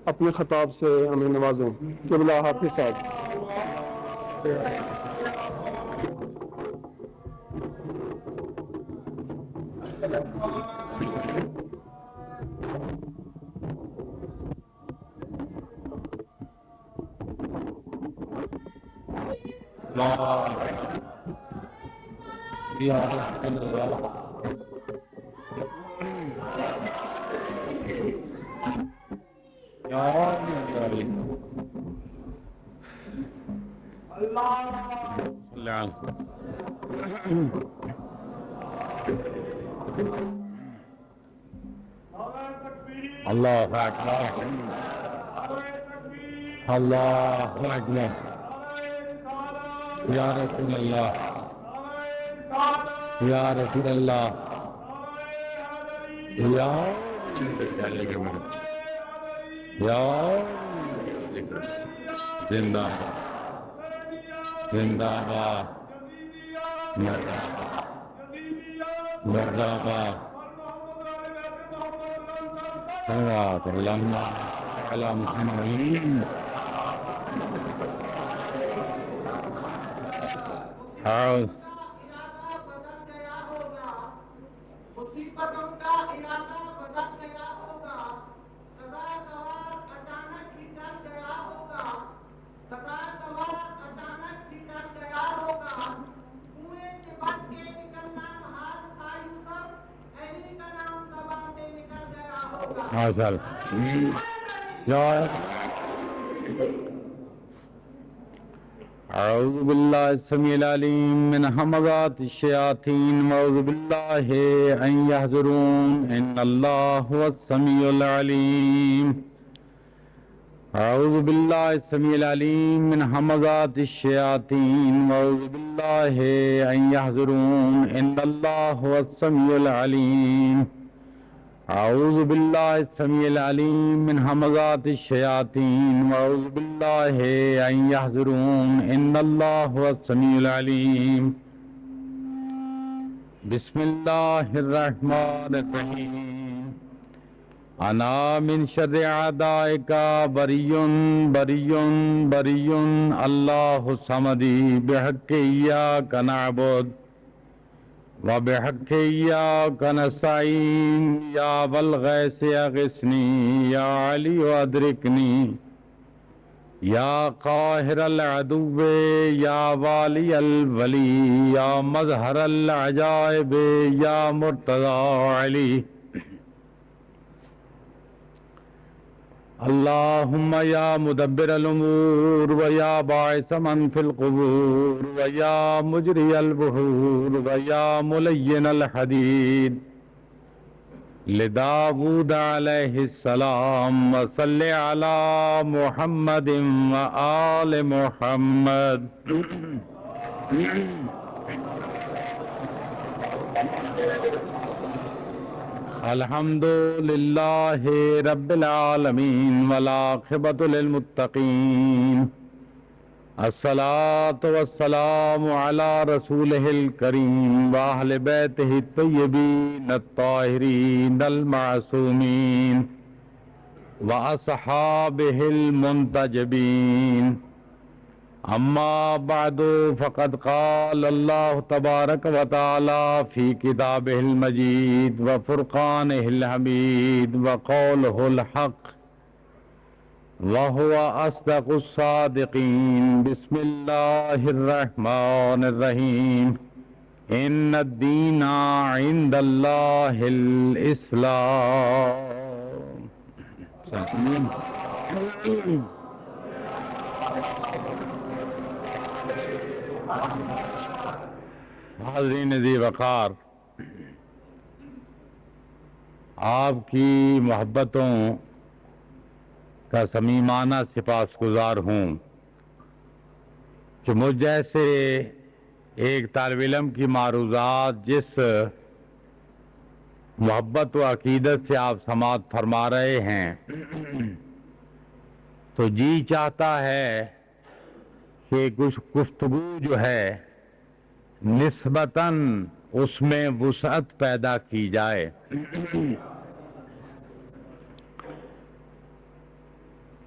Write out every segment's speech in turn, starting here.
اپنے خطاب سے ہمیں نوازیں. قبلہ حافظ صاحب. اللہ اکبر اللہ اکبر یا رسول اللہ یا رسول اللہ یا زندہ زندہ باد مرد آباد صلوات اللہ علی محمد. مصیبتوں کا ارادہ بدل گیا ہوگا. قضا قوار اچانک ہی ڈر گیا ہوگا. قضا قوار اچانک ہی ڈر گیا ہوگا. کنویں سے بچ کے نکلنا محال تھا یوسف. علی کا نام زبان سے نکل گیا ہوگا. ماشاء اللہ. اعوذ باللہ السمیع العلیم من همزات الشیاطین واعوذ باللہ ان یحضرون ان اللہ هو السمیع العلیم. اعوذ باللہ السمیع العلیم من همزات الشیاطین واعوذ باللہ ان یحضرون ان اللہ هو السمیع العلیم. اعوذ باللہ السمیع العلیم من همزات الشیاطین واعوذ باللہ ان یحضرون ان اللہ هو السمیع العلیم. بسم اللہ الرحمن الرحیم. انا من شر اعدائک بری بری بری اللہ الصمد بحق ایاک نعبد وبحق ایاک نستعین یا ذا الغیث اغثنی یا علی ادرکنی یا قاہر العدو یا والی الولی یا مظہر العجائب یا مرتضی علی. اللہم یا مدبر الامور و یا باعث من فی القبور و یا مجری البحور و یا ملین الحدید لداود علیہ السلام و صلی علی محمد و آل محمد. الحمد للہ رب العالمین والعاقبۃ للمتقین. الصلاۃ والسلام علی رسولہ الکریم واہل بیتہ الطیبین الطاہرین المعصومین واصحابہ المنتجبین. اما بعد فقد قال اللہ تبارک و تعالی فی کتابہ المجید وفرقانہ الحمید وقولہ الحق وهو اصدق الصادقین. بسم اللہ الرحمن الرحیم. ان الدین عند اللہ الاسلام. حاضرین ذی وقار، آپ کی محبتوں کا صمیمانہ سپاسگزار ہوں کہ مجھ جیسے ایک طالب علم کی معروضات جس محبت و عقیدت سے آپ سماعت فرما رہے ہیں تو جی چاہتا ہے کہ کچھ گفتگو جو ہے نسبتاً اس میں وسعت پیدا کی جائے.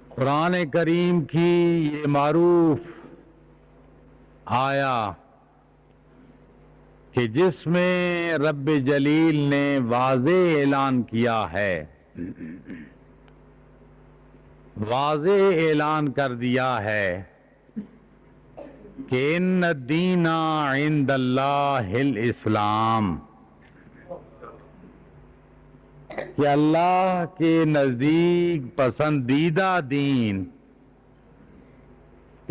قرآن کریم کی یہ معروف آیا کہ جس میں رب جلیل نے واضح اعلان کیا ہے، واضح اعلان کر دیا ہے کہ ان الدین عند اللہ الاسلام، کہ اللہ کے نزدیک پسندیدہ دین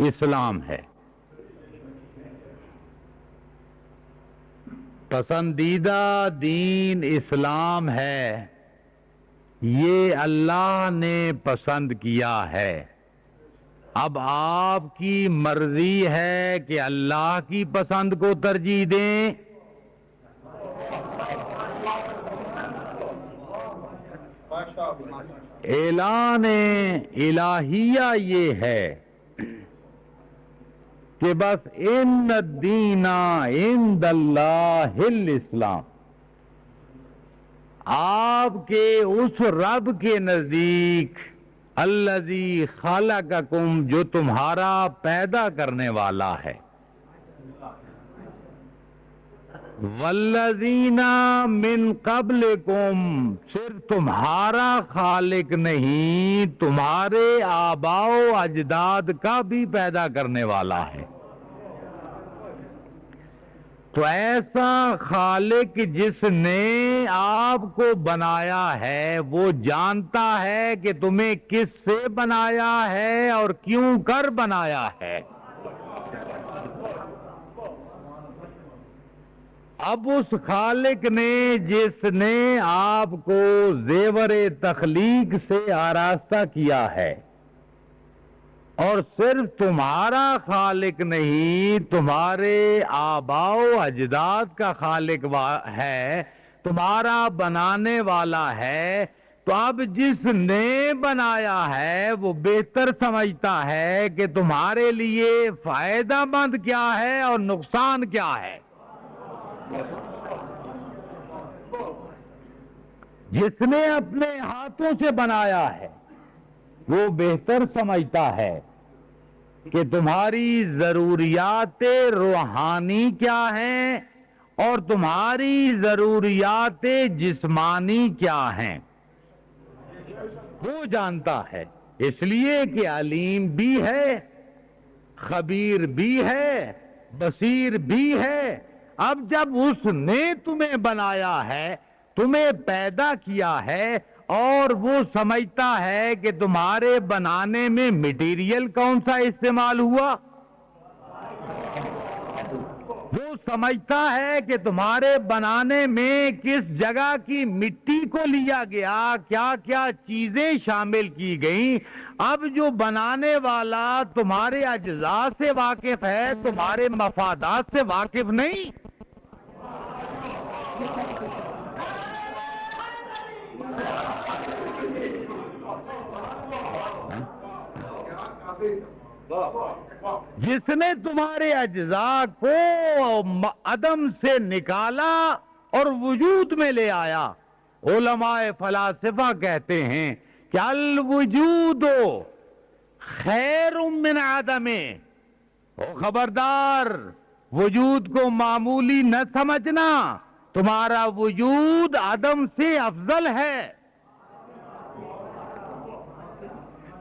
اسلام ہے۔ پسندیدہ دین اسلام ہے، یہ اللہ نے پسند کیا ہے۔ اب آپ کی مرضی ہے کہ اللہ کی پسند کو ترجیح دیں اعلان الہیہ یہ ہے کہ بس ان الدین عند اللہ الاسلام، آپ کے اس رب کے نزدیک الذی خلقکم، جو تمہارا پیدا کرنے والا ہے، والذین من قبلکم، صرف تمہارا خالق نہیں، تمہارے آباء و اجداد کا بھی پیدا کرنے والا ہے۔ تو ایسا خالق جس نے آپ کو بنایا ہے، وہ جانتا ہے کہ تمہیں کس سے بنایا ہے اور کیوں کر بنایا ہے۔ اب اس خالق نے جس نے آپ کو زیور تخلیق سے آراستہ کیا ہے، اور صرف تمہارا خالق نہیں، تمہارے آباء و اجداد کا خالق ہے، تمہارا بنانے والا ہے، تو اب جس نے بنایا ہے وہ بہتر سمجھتا ہے کہ تمہارے لیے فائدہ مند کیا ہے اور نقصان کیا ہے۔ جس نے اپنے ہاتھوں سے بنایا ہے وہ بہتر سمجھتا ہے کہ تمہاری ضروریات روحانی کیا ہیں اور تمہاری ضروریات جسمانی کیا ہیں، وہ جانتا ہے، اس لیے کہ علیم بھی ہے، خبیر بھی ہے، بصیر بھی ہے۔ اب جب اس نے تمہیں بنایا ہے، تمہیں پیدا کیا ہے، اور وہ سمجھتا ہے کہ تمہارے بنانے میں مٹیریل کون سا استعمال ہوا، وہ سمجھتا ہے کہ تمہارے بنانے میں کس جگہ کی مٹی کو لیا گیا، کیا کیا چیزیں شامل کی گئیں۔ اب جو بنانے والا تمہارے اجزاء سے واقف ہے، تمہارے مفادات سے واقف نہیں۔ جس نے تمہارے اجزاء کو عدم سے نکالا اور وجود میں لے آیا، علماء فلاسفہ کہتے ہیں کہ الوجود خیر من عدم، خبردار وجود کو معمولی نہ سمجھنا، تمہارا وجود عدم سے افضل ہے۔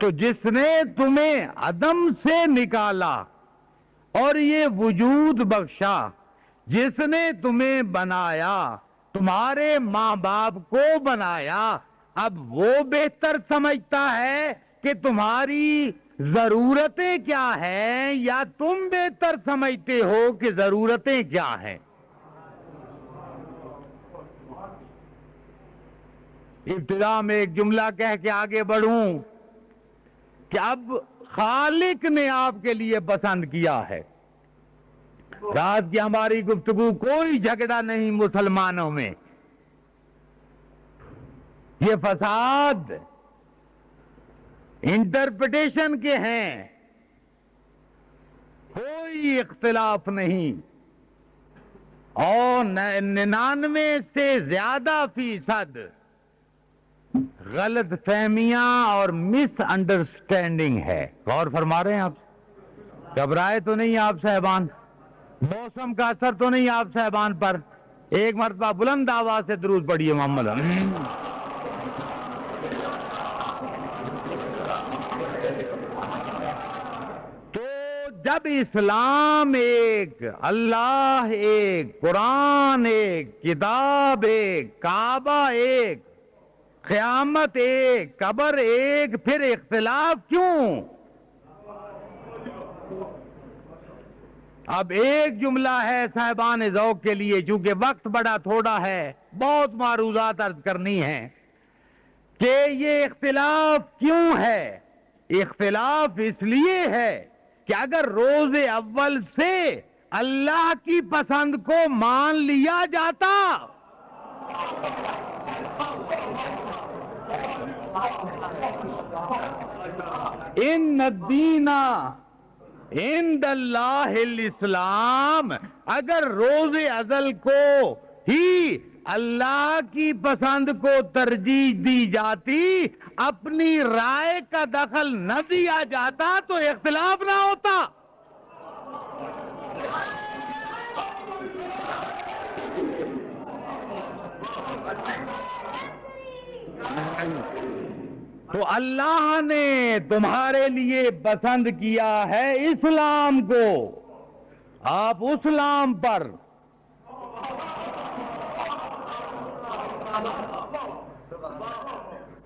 تو جس نے تمہیں عدم سے نکالا اور یہ وجود بخشا، جس نے تمہیں بنایا، تمہارے ماں باپ کو بنایا، اب وہ بہتر سمجھتا ہے کہ تمہاری ضرورتیں کیا ہیں یا تم بہتر سمجھتے ہو کہ ضرورتیں کیا ہیں۔ ابتدا میں ایک جملہ کہہ کے آگے بڑھوں کہ اب خالق نے آپ کے لیے پسند کیا ہے۔ رات کی ہماری گفتگو کوئی جھگڑا نہیں مسلمانوں میں، یہ فساد انٹرپریٹیشن کے ہیں، کوئی اختلاف نہیں، اور 99 سے زیادہ فیصد غلط فہمیاں اور مس انڈرسٹینڈنگ ہے. غور فرما رہے ہیں آپ؟ گھبرائے تو نہیں آپ صاحبان؟ موسم کا اثر تو نہیں آپ صاحبان پر؟ ایک مرتبہ بلند آواز سے درود پڑھیے محمد. تو جب اسلام ایک، اللہ ایک، قرآن ایک، کتاب ایک، کعبہ ایک، قیامت ایک، قبر ایک، پھر اختلاف کیوں؟ اب ایک جملہ ہے صاحبان ذوق کے لیے، چونکہ وقت بڑا تھوڑا ہے، بہت معروضات عرض کرنی ہیں کہ یہ اختلاف کیوں ہے. اختلاف اس لیے ہے کہ اگر روز اول سے اللہ کی پسند کو مان لیا جاتا ان الدین عند اللہ الاسلام، اگر روز ازل کو ہی اللہ کی پسند کو ترجیح دی جاتی، اپنی رائے کا دخل نہ دیا جاتا تو اختلاف نہ ہوتا. تو اللہ نے تمہارے لیے پسند کیا ہے اسلام کو. آپ اسلام پر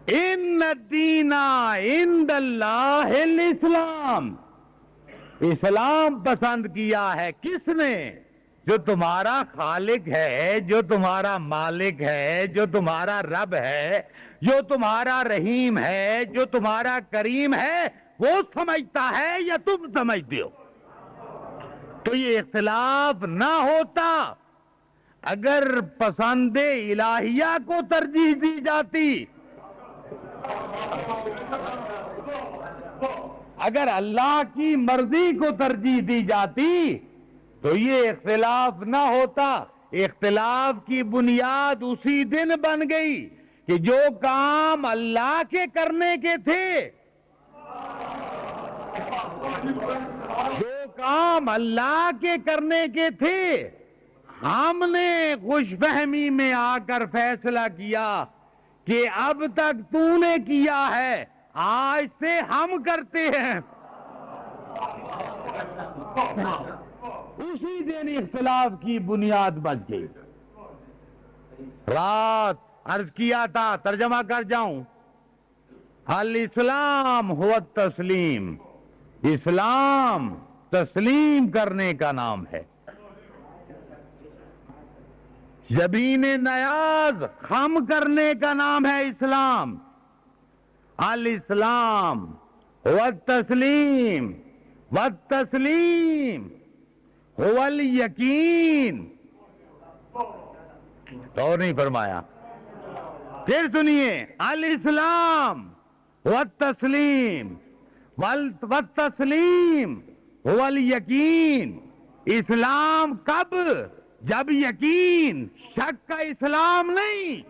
ان الدین عند اللہ الاسلام، اسلام پسند کیا ہے. کس نے؟ جو تمہارا خالق ہے، جو تمہارا مالک ہے، جو تمہارا رب ہے، جو تمہارا رحیم ہے، جو تمہارا کریم ہے، وہ سمجھتا ہے یا تم سمجھتے ہو؟ تو یہ اختلاف نہ ہوتا اگر پسند الہیہ کو ترجیح دی جاتی. اگر اللہ کی مرضی کو ترجیح دی جاتی تو یہ اختلاف نہ ہوتا. اختلاف کی بنیاد اسی دن بن گئی کہ جو کام اللہ کے کرنے کے تھے، جو کام اللہ کے کرنے کے تھے، ہم نے خوش فہمی میں آ کر فیصلہ کیا کہ اب تک تو نے کیا ہے، آج سے ہم کرتے ہیں. اسی دن اختلاف کی بنیاد بن گئی. رات عرض کیا تھا، ترجمہ کر جاؤں. الاسلام هو التسلیم، اسلام تسلیم کرنے کا نام ہے. زبین نیاز خم کرنے کا نام ہے اسلام. الاسلام هو التسلیم والتسلیم هو الیقین. اور نہیں فرمایا؟ پھر سنیے، الاسلام والتسلیم والتسلیم هو الیقین. اسلام کب؟ جب یقین، شک کا اسلام نہیں.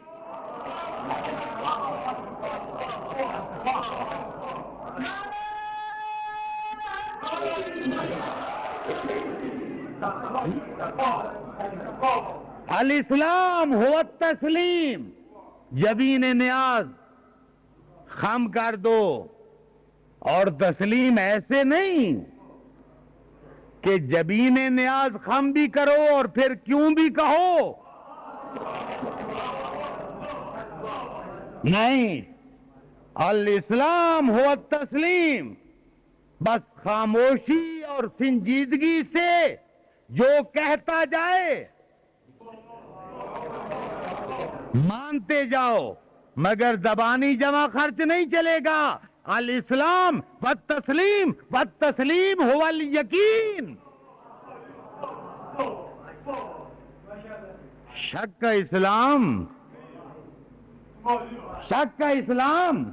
الاسلام هو التسلیم. جبین نیاز خم کر دو. اور تسلیم ایسے نہیں کہ جبین نیاز خم بھی کرو اور پھر کیوں بھی کہو. نہیں، الاسلام هو التسلیم. بس خاموشی اور سنجیدگی سے جو کہتا جائے مانتے جاؤ، مگر زبانی جمع خرچ نہیں چلے گا. الاسلام والتسلیم والتسلیم هو الیقین. شک کا اسلام، شک کا اسلام،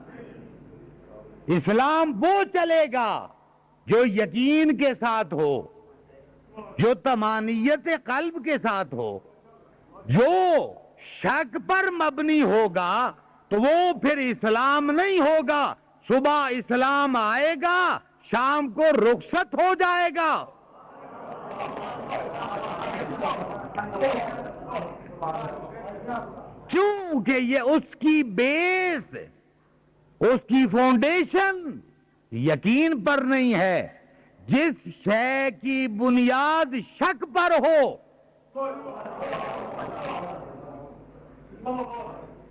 اسلام وہ چلے گا جو یقین کے ساتھ ہو، جو طمانینت قلب کے ساتھ ہو. جو شک پر مبنی ہوگا تو وہ پھر اسلام نہیں ہوگا. صبح اسلام آئے گا، شام کو رخصت ہو جائے گا. کیونکہ یہ اس کی بیس، اس کی فاؤنڈیشن یقین پر نہیں ہے. جس شے کی بنیاد شک پر ہو،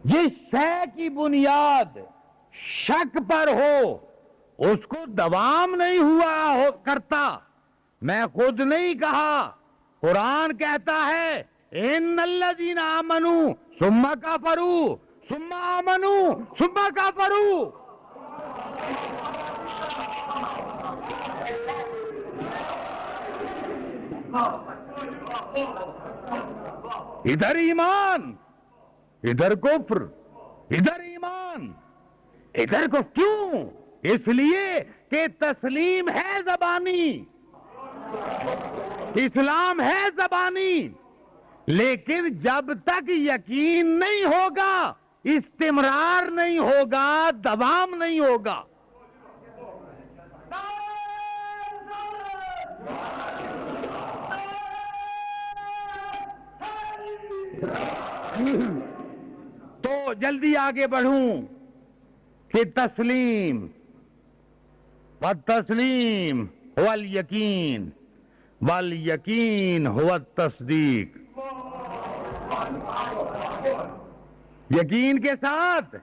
جس شے کی بنیاد شک پر ہو، اس کو دوام نہیں ہوا کرتا. میں خود نہیں کہا، قرآن کہتا ہے ان الذین آمنوا ثم کفروا ثم آمنوا ثم کفروا. ادھر ایمان، ادھر کفر، ادھر ایمان، ادھر کفر. کیوں؟ اس لیے کہ تسلیم ہے زبانی، اسلام ہے زبانی، لیکن جب تک یقین نہیں ہوگا، استمرار نہیں ہوگا، دوام نہیں ہوگا. تو جلدی آگے بڑھوں کہ تسلیم والتسلیم هو الیقین والیقین هو التصدیق. یقین کے ساتھ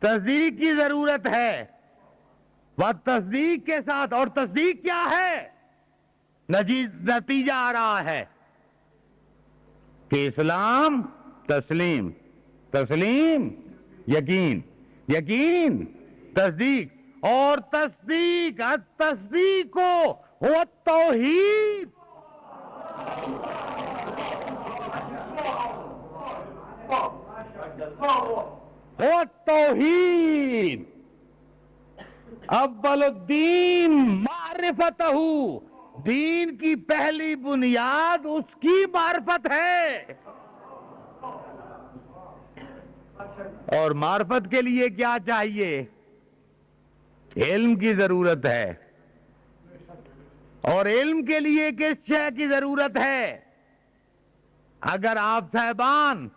تصدیق کی ضرورت ہے، والتصدیق کے ساتھ. اور تصدیق کیا ہے؟ نتیجہ آ رہا ہے کہ اسلام تسلیم، تسلیم یقین، یقین تصدیق، اور تصدیق التصدیق کو هو التوحید. هو التوحید. اول الدین معرفتہ، دین کی پہلی بنیاد اس کی معرفت ہے. اور معرفت کے لیے کیا چاہیے؟ علم کی ضرورت ہے. اور علم کے لیے کس شے کی ضرورت ہے؟ اگر آپ صاحبان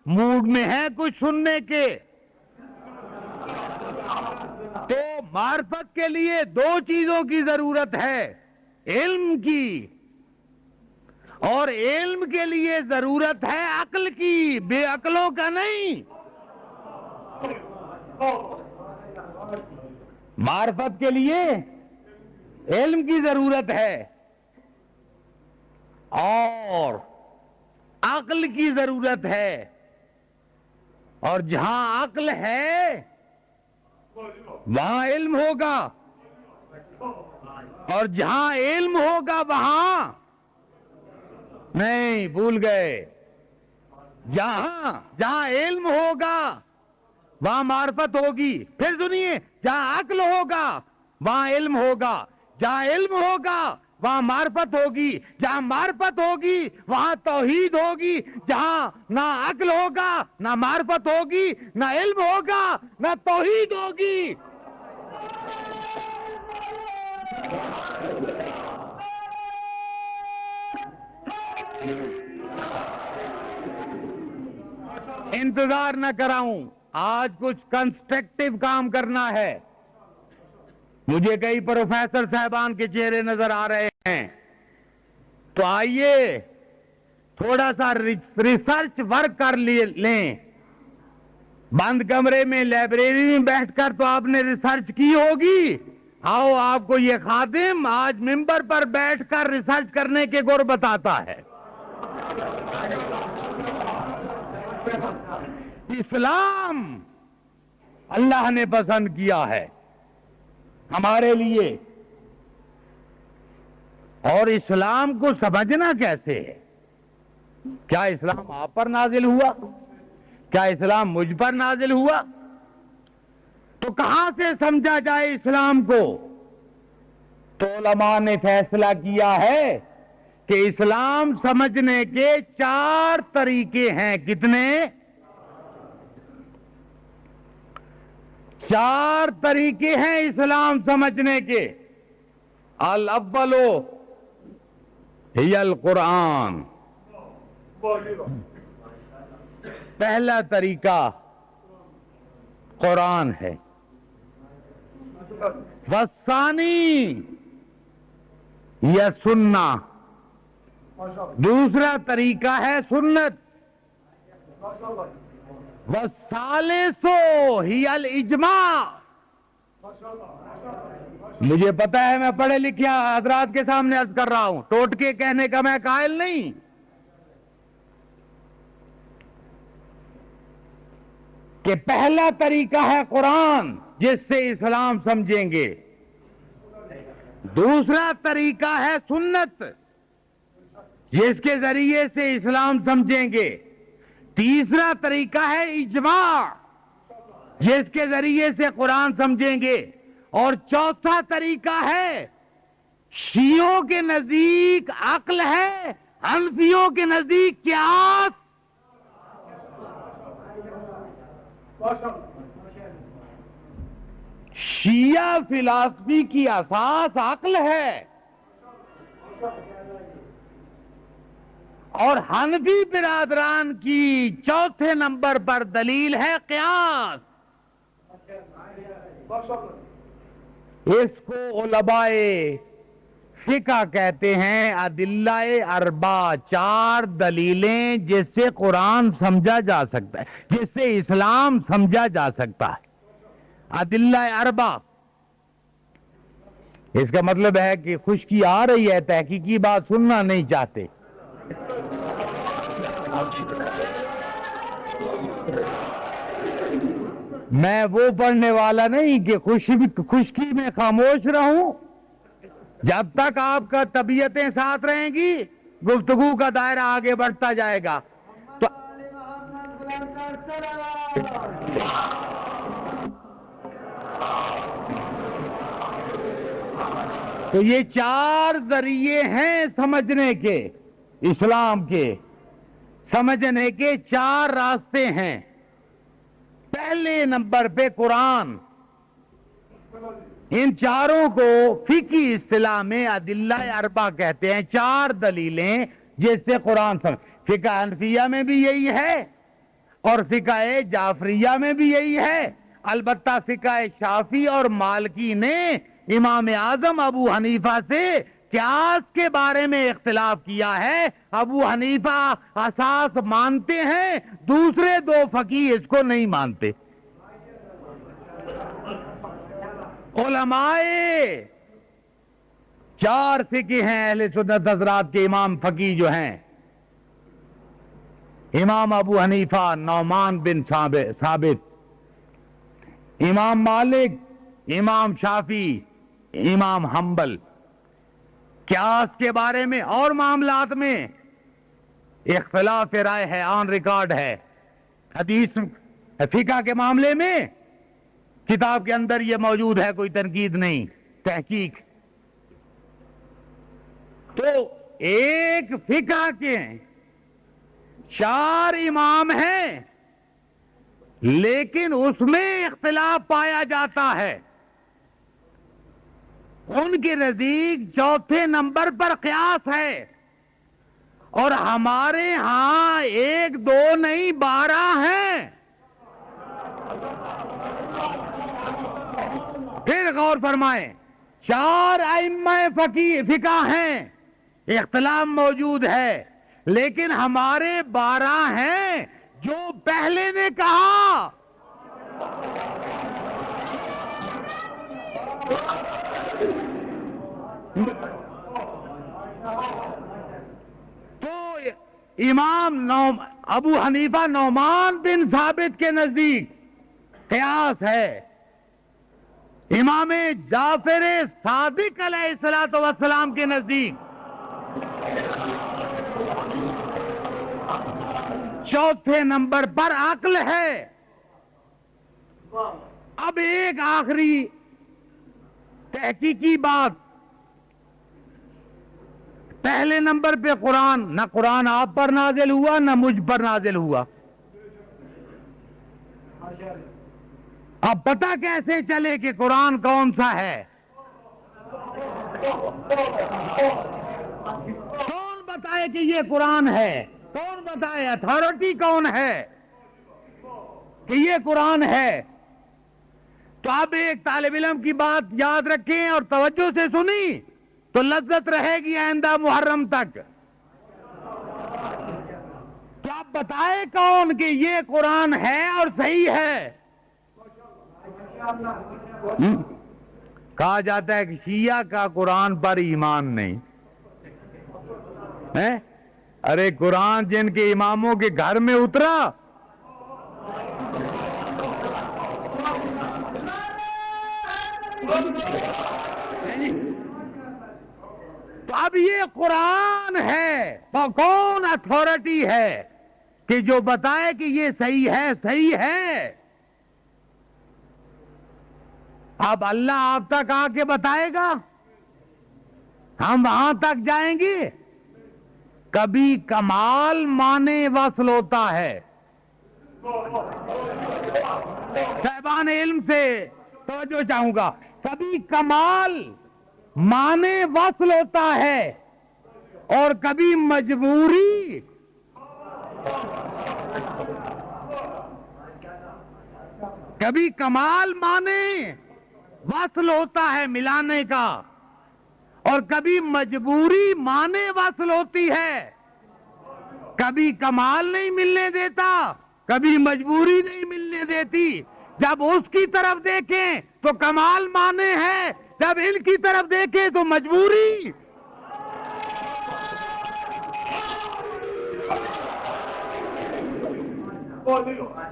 موڈ میں ہیں کچھ سننے کے، تو معرفت کے لیے دو چیزوں کی ضرورت ہے، علم کی، اور علم کے لیے ضرورت ہے عقل کی، بے عقلوں کا نہیں. معرفت کے لیے علم کی ضرورت ہے اور عقل کی ضرورت ہے. اور جہاں عقل ہے وہاں علم ہوگا، اور جہاں علم ہوگا وہاں نہیں، بھول گئے. جہاں علم ہوگا وہاں معرفت ہوگی. پھر سنیے، جہاں عقل ہوگا وہاں علم ہوگا، جہاں علم ہوگا وہاں معرفت ہوگی، جہاں معرفت ہوگی وہاں توحید ہوگی. جہاں نہ عقل ہوگا، نہ معرفت ہوگی، نہ علم ہوگا، نہ توحید ہوگی. انتظار نہ کراؤں، آج کچھ کنسٹرکٹیو کام کرنا ہے. مجھے کئی پروفیسر صاحبان کے چہرے نظر آ رہے ہیں، تو آئیے تھوڑا سا ریسرچ ورک کر لیں. بند کمرے میں لائبریری میں بیٹھ کر تو آپ نے ریسرچ کی ہوگی. آؤ آپ کو یہ خادم آج ممبر پر بیٹھ کر ریسرچ کرنے کے گر بتاتا ہے. اسلام اللہ نے پسند کیا ہے ہمارے لیے، اور اسلام کو سمجھنا کیسے ہے؟ کیا اسلام آپ پر نازل ہوا؟ کیا اسلام مجھ پر نازل ہوا؟ تو کہاں سے سمجھا جائے اسلام کو؟ تو علماء نے فیصلہ کیا ہے کہ اسلام سمجھنے کے 4 طریقے ہیں. کتنے؟ 4 طریقے ہیں اسلام سمجھنے کے. الاول ہی القرآن. پہلا طریقہ قرآن ہے. والثانی یا سننا. دوسرا طریقہ ہے سنت. والثالث ہی الاجماع. مجھے پتا ہے میں پڑھے لکھے حضرات کے سامنے عرض کر رہا ہوں، ٹوٹکے کہنے کا میں قائل نہیں. کہ پہلا طریقہ ہے قرآن جس سے اسلام سمجھیں گے. دوسرا طریقہ ہے سنت جس کے ذریعے سے اسلام سمجھیں گے. تیسرا طریقہ ہے اجماع جس کے ذریعے سے قرآن سمجھیں گے. اور چوتھا طریقہ ہے شیعوں کے نزدیک عقل ہے، حنفیوں کے نزدیک قیاس. شیعہ فلسفی کی اساس عقل ہے اور حنفی برادران کی چوتھے نمبر پر دلیل ہے قیاس. اس کو علماء فقہ کہتے ہیں ادلہ اربع، 4 دلیلیں جس سے قرآن سمجھا جا سکتا ہے، جس سے اسلام سمجھا جا سکتا ہے. ادلہ اربع. اس کا مطلب ہے کہ خشکی آ رہی ہے، تحقیقی بات سننا نہیں چاہتے. میں وہ پڑھنے والا نہیں کہ خشکی میں خاموش رہوں. جب تک آپ کا طبیعتیں ساتھ رہیں گی گفتگو کا دائرہ آگے بڑھتا جائے گا. تو یہ 4 ذریعے ہیں سمجھنے کے، اسلام کے سمجھنے کے 4 راستے ہیں. پہلے نمبر پہ قرآن. ان چاروں کو فقہی اصطلاح میں ادلہ اربع کہتے ہیں، 4 دلیلیں جس سے قرآن سمجھ. فقہ حنفیہ میں بھی یہی ہے اور فقہ جعفریہ میں بھی یہی ہے. البتہ فقہ شافعی اور مالکی نے امام اعظم ابو حنیفہ سے قیاس کے بارے میں اختلاف کیا ہے. ابو حنیفہ اساس مانتے ہیں، دوسرے 2 فقیہ اس کو نہیں مانتے. علماء 4 فقہ ہیں اہل سنت حضرات کے امام فقیہ جو ہیں. امام ابو حنیفہ نعمان بن ثابت، امام مالک، امام شافعی، امام حنبل. قیاس کے بارے میں اور معاملات میں اختلاف رائے ہے، آن ریکارڈ ہے. حدیث فقہ کے معاملے میں کتاب کے اندر یہ موجود ہے، کوئی تنقید نہیں، تحقیق. تو ایک فقہ کے 4 امام ہیں لیکن اس میں اختلاف پایا جاتا ہے. ان کے نزدیک چوتھے نمبر پر قیاس ہے اور ہمارے ہاں 1 2 نہیں 12 ہیں. پھر غور فرمائیں، 4 ائمہ فقہ ہیں، اختلاف موجود ہے لیکن ہمارے 12 ہیں. جو پہلے نے کہا تو امام ابو حنیفہ نعمان بن ثابت کے نزدیک قیاس ہے. امام جعفر صادق علیہ الصلوۃ والسلام کے نزدیک چوتھے نمبر پر عقل ہے. اب ایک آخری تحقیقی بات، پہلے نمبر پہ قرآن. نہ قرآن آپ پر نازل ہوا نہ مجھ پر نازل ہوا. اب پتہ کیسے چلے کہ قرآن کون سا ہے؟ کون بتائے کہ یہ قرآن ہے؟ کون بتائے؟ اتھارٹی کون ہے کہ یہ قرآن ہے؟ تو اب ایک طالب علم کی بات یاد رکھیں اور توجہ سے سنی تو لذت رہے گی آئندہ محرم تک. تو اب بتائے کون کہ یہ قرآن ہے اور صحیح ہے؟ کہا جاتا ہے کہ شیعہ کا قرآن پر ایمان نہیں ہے. ارے قرآن جن کے اماموں کے گھر میں اترا تو اب یہ قرآن ہے. کون اتھارٹی ہے کہ جو بتائے کہ یہ صحیح ہے؟ صحیح ہے. اب اللہ آپ تک آ کے بتائے گا، ہم وہاں تک جائیں گے؟ کبھی کمال معنی وصل ہوتا ہے. صاحبان علم سے توجہ چاہوں گا، کبھی کمال معنی وصل ہوتا ہے اور کبھی مجبوری کبھی کمال معنی وصل ہوتا ہے ملانے کا اور کبھی مجبوری معنی وصل ہوتی ہے. کبھی کمال نہیں ملنے دیتا، کبھی مجبوری نہیں ملنے دیتی. جب اس کی طرف دیکھیں تو کمال معنی ہے، جب ان کی طرف دیکھیں تو مجبوری.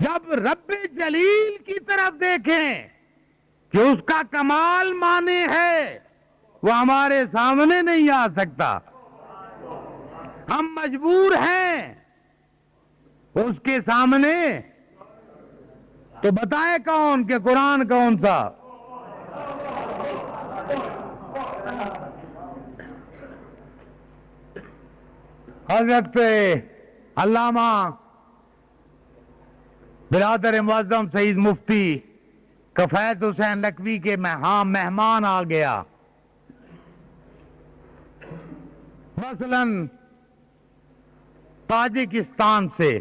جب رب جلیل کی طرف دیکھیں کہ اس کا کمال معنی ہے، وہ ہمارے سامنے نہیں آ سکتا. ہم مجبور ہیں اس کے سامنے. تو بتائے کون کہ قرآن کون سا؟ حضرت علامہ برادر معظم سعید مفتی کفایت حسین لکھوی کے ہاں مہمان آ گیا. مثلا تاجکستان سے،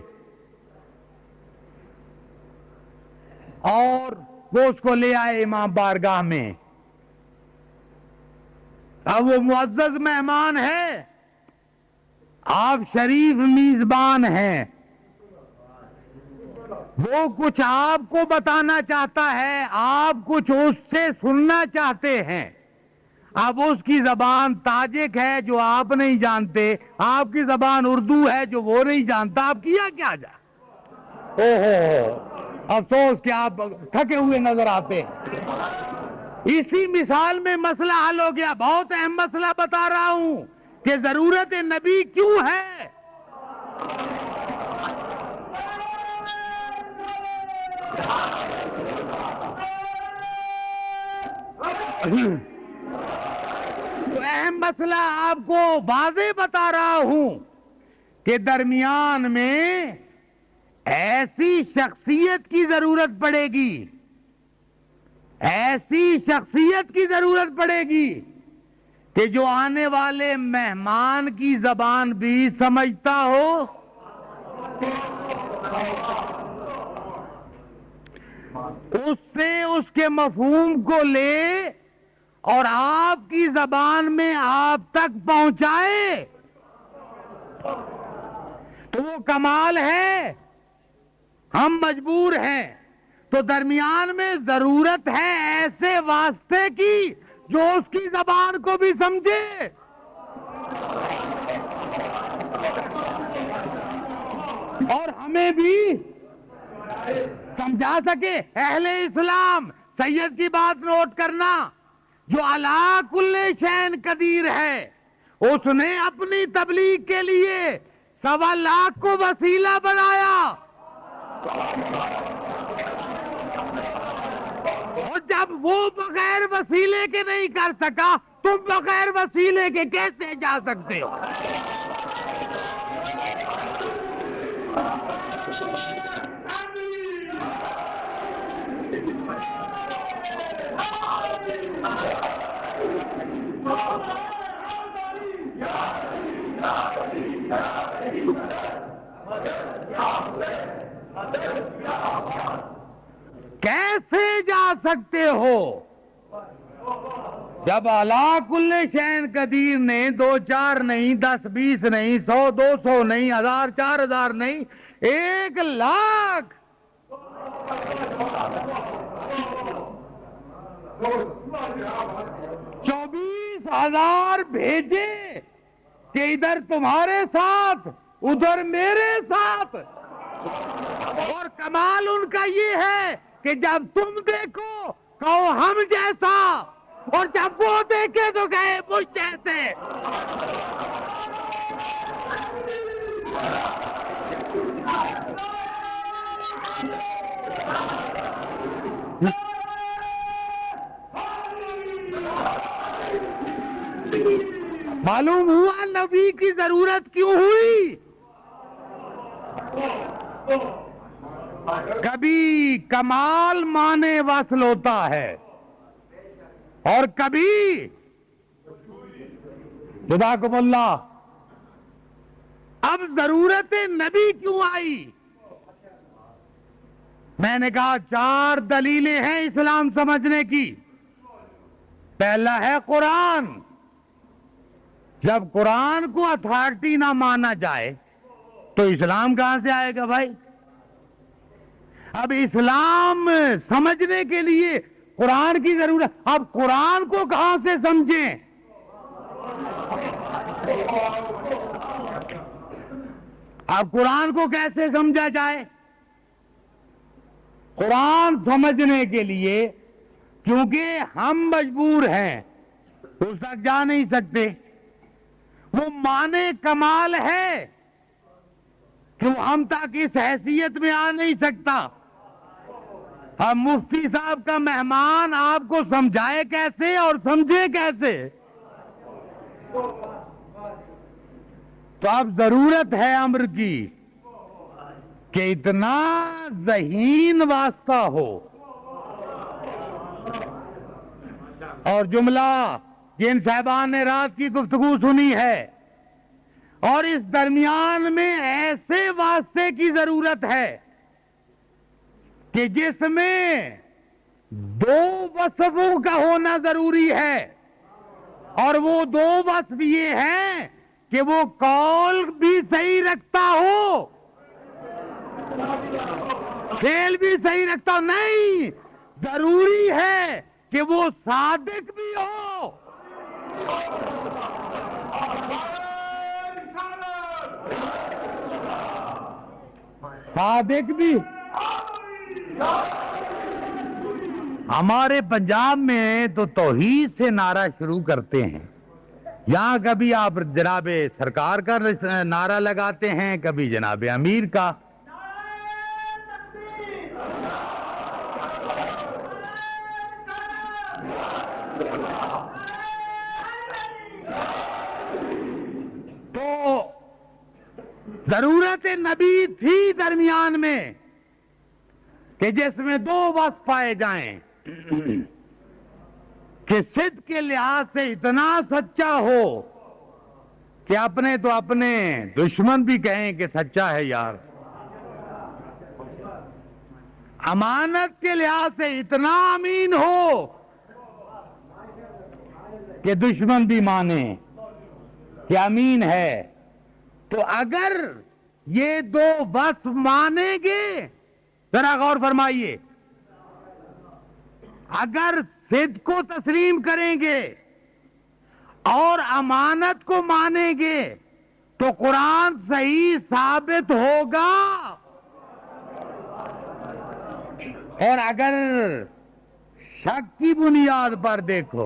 اور وہ اس کو لے آئے امام بارگاہ میں. اب وہ معزز مہمان ہے، آپ شریف میزبان ہیں، وہ کچھ آپ کو بتانا چاہتا ہے، آپ کچھ اس سے سننا چاہتے ہیں. اب اس کی زبان تاجک ہے جو آپ نہیں جانتے، آپ کی زبان اردو ہے جو وہ نہیں جانتا. آپ کیا کیا جائے؟ افسوس کہ آپ تھکے ہوئے نظر آتے ہیں. اسی مثال میں مسئلہ حل ہو گیا. بہت اہم مسئلہ بتا رہا ہوں کہ ضرورت نبی کیوں ہے. تو اہم مسئلہ آپ کو واضح بتا رہا ہوں کہ درمیان میں ایسی شخصیت کی ضرورت پڑے گی، ایسی شخصیت کی ضرورت پڑے گی کہ جو آنے والے مہمان کی زبان بھی سمجھتا ہو، اس سے اس کے مفہوم کو لے اور آپ کی زبان میں آپ تک پہنچائے. تو وہ کمال ہے. ہم مجبور ہیں، تو درمیان میں ضرورت ہے ایسے واسطے کی جو اس کی زبان کو بھی سمجھے. اور ہمیں بھی سمجھا سکے. اہل اسلام سید کی بات نوٹ کرنا، جو علی کل شین قدیر ہے، اس نے اپنی تبلیغ کے لیے 1.25 لاکھ کو وسیلہ بنایا. اور جب وہ بغیر وسیلے کے نہیں کر سکا، تم بغیر وسیلے کے کیسے جا سکتے ہو؟ کیسے جا سکتے ہو جب اعلیٰ کل شین قدیر نے 2 4 نہیں 10 20 نہیں 100 200 نہیں 1000 4000 نہیں 1,00,000 24,000 بھیجے کہ ادھر تمہارے ساتھ ادھر میرے ساتھ. اور کمال ان کا یہ ہے کہ جب تم دیکھو کہو ہم جیسا اور جب وہ دیکھے تو کہے مجھ جیسے. معلوم ہوا نبی کی ضرورت کیوں ہوئی. کبھی کمال مانے وصل ہوتا ہے اور کبھی جزاکم اللہ. اب ضرورت نبی کیوں آئی؟ میں نے کہا 4 دلیلیں ہیں اسلام سمجھنے کی. پہلا ہے قرآن. جب قرآن کو اتھارٹی نہ مانا جائے تو اسلام کہاں سے آئے گا بھائی؟ اب اسلام سمجھنے کے لیے قرآن کی ضرورت. اب قرآن کو کہاں سے سمجھیں؟ اب قرآن کو کیسے سمجھا جائے؟ قرآن سمجھنے کے لیے کیونکہ ہم مجبور ہیں اس تک جا نہیں سکتے. وہ معنی کمال ہے کیوں ہم تک اس حیثیت میں آ نہیں سکتا. اب مفتی صاحب کا مہمان آپ کو سمجھائے کیسے اور سمجھے کیسے؟ تو اب ضرورت ہے امر کی کہ اتنا ذہین واسطہ ہو. اور جملہ جن صاحبان نے رات کی گفتگو سنی ہے اور اس درمیان میں ایسے واسطے کی ضرورت ہے کہ جس میں 2 وصفوں کا ہونا ضروری ہے. اور وہ 2 وصف یہ ہیں کہ وہ قول بھی صحیح رکھتا ہو فعل بھی صحیح رکھتا ہو. نہیں، ضروری ہے کہ وہ صادق بھی ہو. صادق بھی. ہمارے پنجاب میں تو توحید سے نعرہ شروع کرتے ہیں. یہاں کبھی آپ جناب سرکار کا نعرہ لگاتے ہیں، کبھی جناب امیر کا. تو ضرورت نبی تھی درمیان میں کہ جس میں 2 وصف پائے جائیں کہ صدق کے لحاظ سے اتنا سچا ہو کہ اپنے تو اپنے دشمن بھی کہیں کہ سچا ہے یار. امانت کے لحاظ سے اتنا امین ہو کہ دشمن بھی مانے کہ امین ہے. تو اگر یہ 2 وصف مانیں گے، ذرا غور فرمائیے، اگر صدق کو تسلیم کریں گے اور امانت کو مانیں گے تو قرآن صحیح ثابت ہوگا. اور اگر شک کی بنیاد پر دیکھو،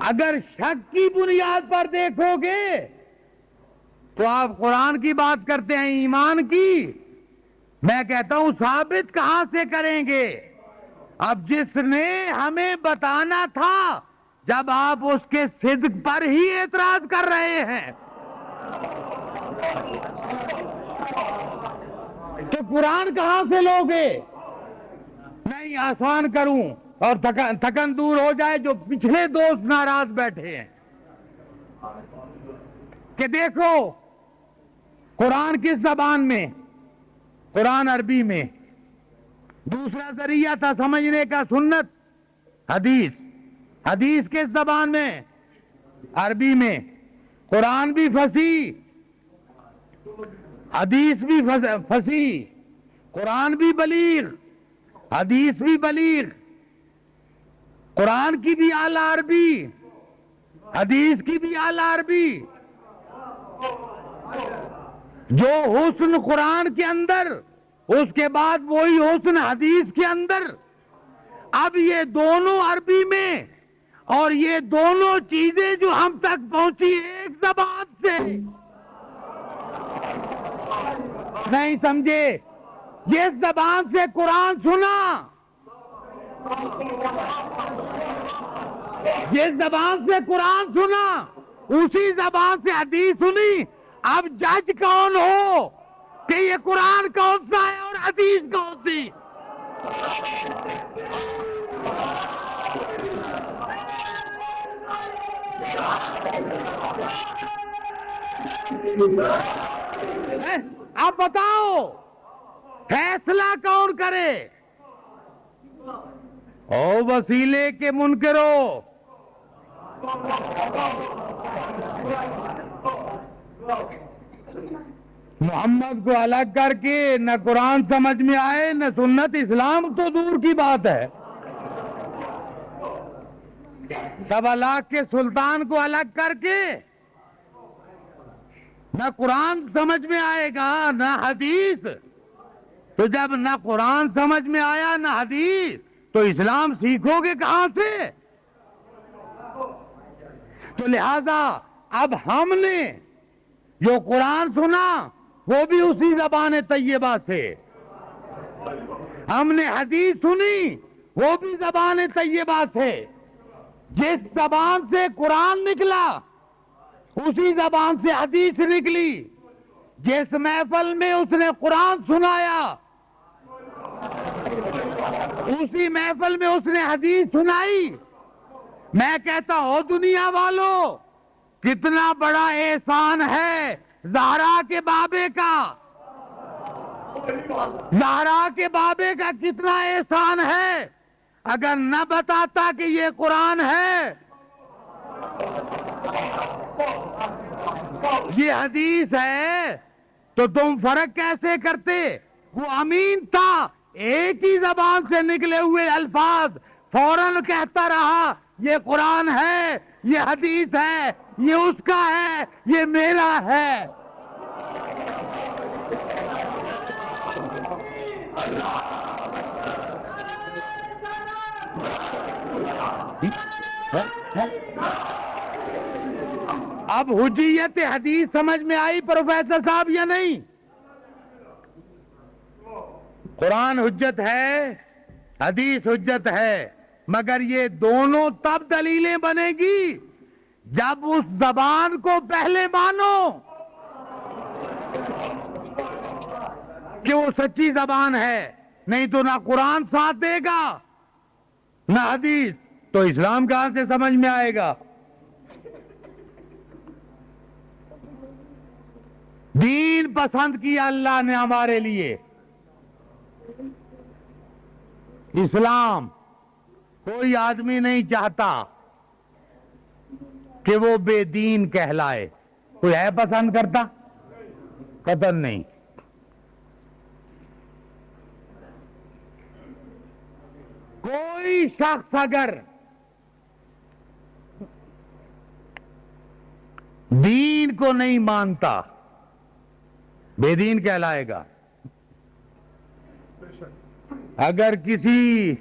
اگر شک کی بنیاد پر دیکھو گے تو آپ قرآن کی بات کرتے ہیں، ایمان کی. میں کہتا ہوں ثابت کہاں سے کریں گے؟ اب جس نے ہمیں بتانا تھا جب آپ اس کے صدق پر ہی اعتراض کر رہے ہیں تو قرآن کہاں سے لوگے؟ نہیں، نہیں آسان کروں اور تھکن دور ہو جائے جو پچھلے دوست ناراض بیٹھے ہیں کہ دیکھو قرآن کس زبان میں؟ قرآن عربی میں. دوسرا ذریعہ تھا سمجھنے کا سنت، حدیث. حدیث کس زبان میں؟ عربی میں. قرآن بھی فصیح، حدیث بھی فصیح. قرآن بھی بلیغ، حدیث بھی بلیغ. قرآن کی بھی اعلیٰ عربی، حدیث کی بھی اعلیٰ عربی. جو حسن قرآن کے اندر، اس کے بعد وہی حسن حدیث کے اندر. اب یہ دونوں عربی میں، اور یہ دونوں چیزیں جو ہم تک پہنچی ایک زبان سے. نہیں سمجھے؟ جس زبان سے قرآن سنا، جس زبان سے قرآن سنا اسی زبان سے حدیث سنی. اب جج کون ہو کہ یہ قرآن کون سا ہے اور حدیث کون سی؟ اب بتاؤ فیصلہ کون کرے؟ او وسیلے کے منکرو، محمد کو الگ کر کے نہ قرآن سمجھ میں آئے نہ سنت. اسلام تو دور کی بات ہے. سوا لاکھ کے سلطان کو الگ کر کے نہ قرآن سمجھ میں آئے گا نہ حدیث. تو جب نہ قرآن سمجھ میں آیا نہ حدیث تو اسلام سیکھو گے کہاں سے؟ تو لہذا اب ہم نے جو قرآن سنا وہ بھی اسی زبان طیبہ سے، ہم نے حدیث سنی وہ بھی زبان طیبہ سے. جس زبان سے قرآن نکلا اسی زبان سے حدیث نکلی. جس محفل میں اس نے قرآن سنایا اسی محفل میں اس نے حدیث سنائی. میں کہتا ہوں دنیا والوں، کتنا بڑا احسان ہے زہرا کے بابے کا. زہرا کے بابے کا کتنا احسان ہے. اگر نہ بتاتا کہ یہ قرآن ہے، یہ حدیث ہے، تو تم فرق کیسے کرتے؟ وہ امین تھا، ایک ہی زبان سے نکلے ہوئے الفاظ فوراً کہتا رہا یہ قرآن ہے، یہ حدیث ہے، یہ اس کا ہے، یہ میرا ہے. اب حجیت حدیث سمجھ میں آئی پروفیسر صاحب یا نہیں؟ قرآن حجت ہے، حدیث حجت ہے، مگر یہ دونوں تب دلیلیں بنے گی جب اس زبان کو پہلے مانو کہ وہ سچی زبان ہے. نہیں تو نہ قرآن ساتھ دے گا نہ حدیث، تو اسلام کہاں سے سمجھ میں آئے گا؟ دین پسند کیا اللہ نے ہمارے لیے، اسلام. کوئی آدمی نہیں چاہتا کہ وہ بے دین کہلائے. کوئی ہے پسند کرتا؟ قطعاً نہیں. کوئی شخص اگر دین کو نہیں مانتا بے دین کہلائے گا. اگر کسی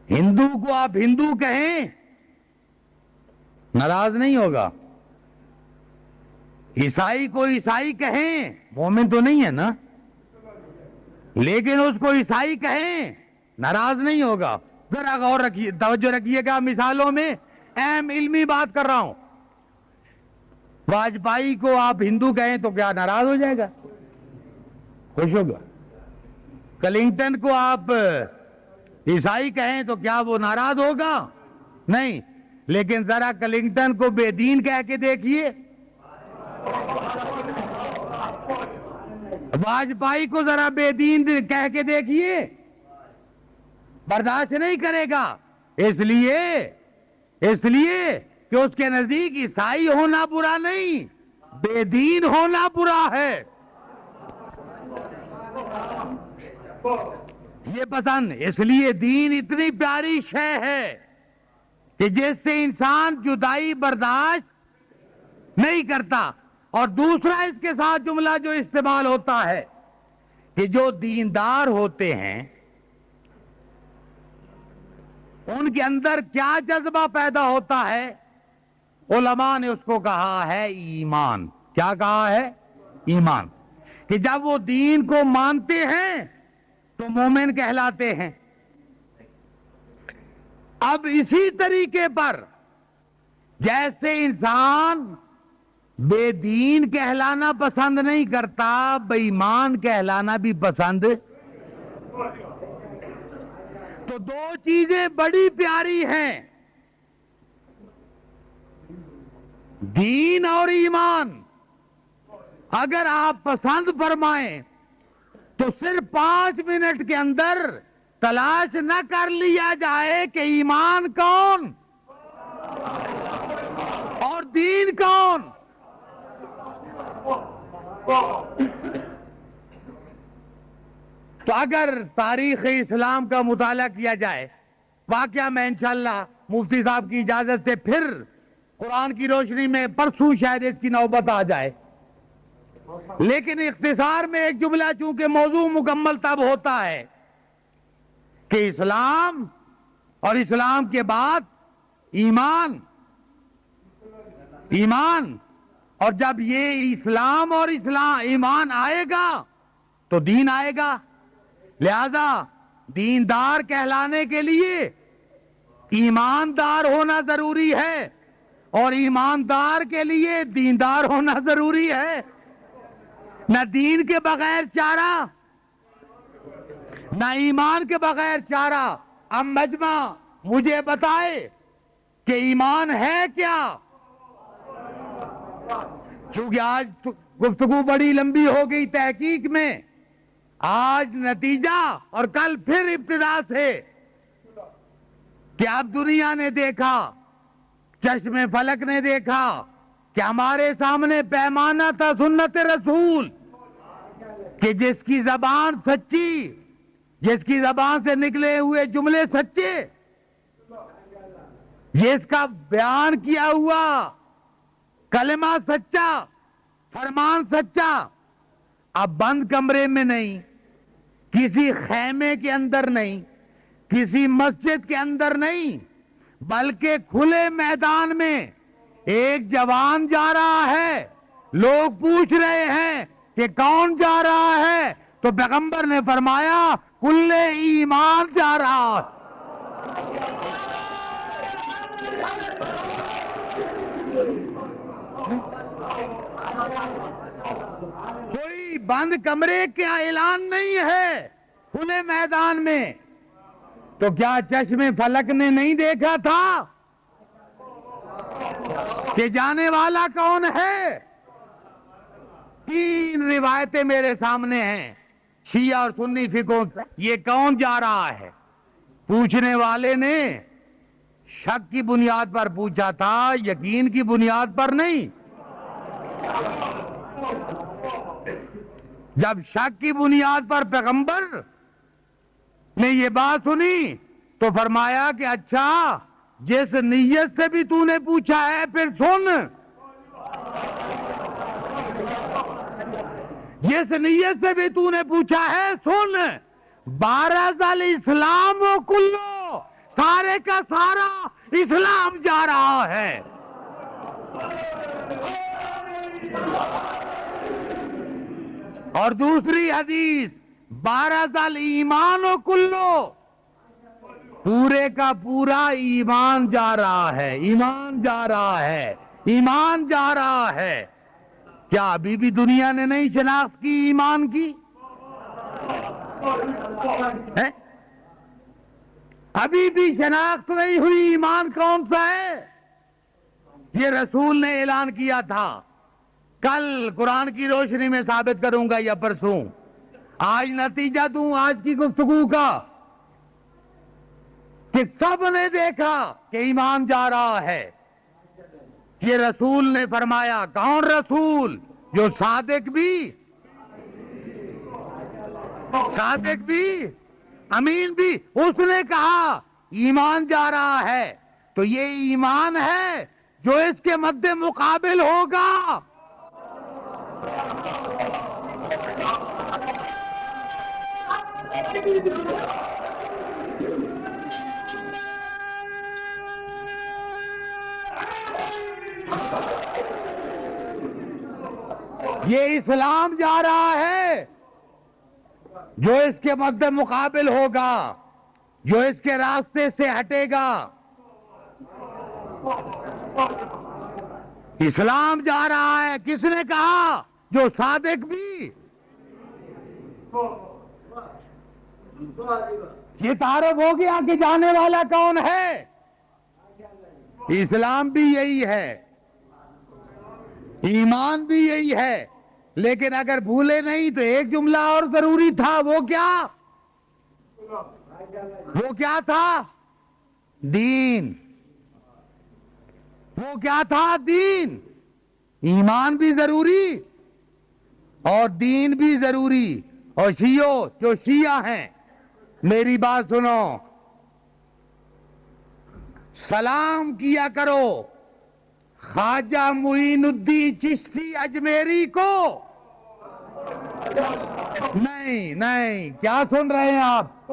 ہندو کو آپ ہندو کہیں ناراض نہیں ہوگا، عیسائی کو عیسائی کہیں مومن تو نہیں ہے نا، لیکن اس کو عیسائی کہیں ناراض نہیں ہوگا. ذرا غور رکھیے، توجہ رکھیے گا مثالوں میں، اہم علمی بات کر رہا ہوں. واجپائی کو آپ ہندو کہیں تو کیا ناراض ہو جائے گا؟ خوش ہوگا؟ کلنگٹن کو آپ عیسائی کہیں تو کیا وہ ناراض ہوگا؟ نہیں. لیکن ذرا کلنگٹن کو بے دین کہہ کے دیکھیے، واجپئی کو ذرا بے دین کہہ کے دیکھیے، برداشت نہیں کرے گا. اس لیے کہ اس کے نزدیک عیسائی ہونا برا نہیں، بے دین ہونا برا ہے. یہ پسند. اس لیے دین اتنی پیاری شے ہے کہ جس سے انسان جدائی برداشت نہیں کرتا. اور دوسرا اس کے ساتھ جملہ جو استعمال ہوتا ہے کہ جو دیندار ہوتے ہیں ان کے اندر کیا جذبہ پیدا ہوتا ہے؟ علماء نے اس کو کہا ہے ایمان. کیا کہا ہے؟ ایمان. کہ جب وہ دین کو مانتے ہیں تو مومن کہلاتے ہیں. اب اسی طریقے پر جیسے انسان بے دین کہلانا پسند نہیں کرتا، بے ایمان کہلانا بھی پسند. تو دو چیزیں بڑی پیاری ہیں، دین اور ایمان. اگر آپ پسند فرمائیں تو صرف 5 منٹ کے اندر تلاش نہ کر لیا جائے کہ ایمان کون اور دین کون. تو اگر تاریخ اسلام کا مطالعہ کیا جائے، واقعہ میں انشاءاللہ مفتی صاحب کی اجازت سے پھر قرآن کی روشنی میں پرسوں شاید اس کی نوبت آ جائے، لیکن اختصار میں ایک جملہ، چونکہ موضوع مکمل تب ہوتا ہے کہ اسلام اور اسلام کے بعد ایمان. اور جب یہ اسلام اور ایمان آئے گا تو دین آئے گا. لہذا دیندار کہلانے کے لیے ایماندار ہونا ضروری ہے اور ایماندار کے لیے دیندار ہونا ضروری ہے. نہ دین کے بغیر چارہ، نہ ایمان کے بغیر چارہ. اب مجمع مجھے بتائے کہ ایمان ہے کیا؟ چونکہ آج گفتگو بڑی لمبی ہو گئی تحقیق میں، آج نتیجہ اور کل پھر ابتدا سے کہ اب دنیا نے دیکھا، چشم فلک نے دیکھا کہ ہمارے سامنے پیمانہ تھا سنت رسول کہ جس کی زبان سچی، جس کی زبان سے نکلے ہوئے جملے سچے، جس کا بیان کیا ہوا کلمہ سچا، فرمان سچا. اب بند کمرے میں نہیں، کسی خیمے کے اندر نہیں، کسی مسجد کے اندر نہیں، بلکہ کھلے میدان میں ایک جوان جا رہا ہے. لوگ پوچھ رہے ہیں کہ کون جا رہا ہے؟ تو پیغمبر نے فرمایا کل ایمان جا رہا ہے. کوئی بند کمرے کا اعلان نہیں ہے، کھلے میدان میں. تو کیا چشم فلک نے نہیں دیکھا تھا کہ جانے والا کون ہے؟ 3 روایتیں میرے سامنے ہیں شیعہ اور سنی فقہوں سے. یہ کون جا رہا ہے؟ پوچھنے والے نے شک کی بنیاد پر پوچھا تھا، یقین کی بنیاد پر نہیں. جب شک کی بنیاد پر پیغمبر نے یہ بات سنی تو فرمایا کہ اچھا جس نیت سے بھی تو نے پوچھا ہے پھر سن، جس نیت سے بھی تو نے پوچھا ہے سن. بارز الاسلام و کلو، سارے کا سارا اسلام جا رہا ہے. اور دوسری حدیث بارز الایمان و کلو، پورے کا پورا ایمان جا رہا ہے، ایمان جا رہا ہے، ایمان جا رہا ہے. کیا ابھی بھی دنیا نے نہیں شناخت کی ایمان کی؟ ہیں؟ ابھی بھی شناخت نہیں ہوئی ایمان کون سا ہے؟ یہ رسول نے اعلان کیا تھا، کل قرآن کی روشنی میں ثابت کروں گا یا پرسوں، آج نتیجہ دوں آج کی گفتگو کا کہ سب نے دیکھا کہ ایمان جا رہا ہے۔ یہ رسول نے فرمایا، کون رسول؟ جو صادق بھی امین بھی، اس نے کہا ایمان جا رہا ہے، تو یہ ایمان ہے جو اس کے مد مقابل ہوگا۔ یہ اسلام جا رہا ہے جو اس کے مد مقابل ہوگا، جو اس کے راستے سے ہٹے گا۔ اسلام جا رہا ہے، کس نے کہا؟ جو صادق بھی۔ یہ تعارف ہو گیا کہ جانے والا کون ہے؟ اسلام بھی یہی ہے، ایمان بھی یہی ہے، لیکن اگر بھولے نہیں تو ایک جملہ اور ضروری تھا، وہ کیا تھا؟ دین۔ وہ کیا تھا؟ دین۔ ایمان بھی ضروری اور دین بھی ضروری۔ اور شیعو جو شیعہ ہیں، میری بات سنو، سلام کیا کرو خواجہ معین الدین چشتی اجمیری کو۔ نہیں، کیا سن رہے ہیں آپ؟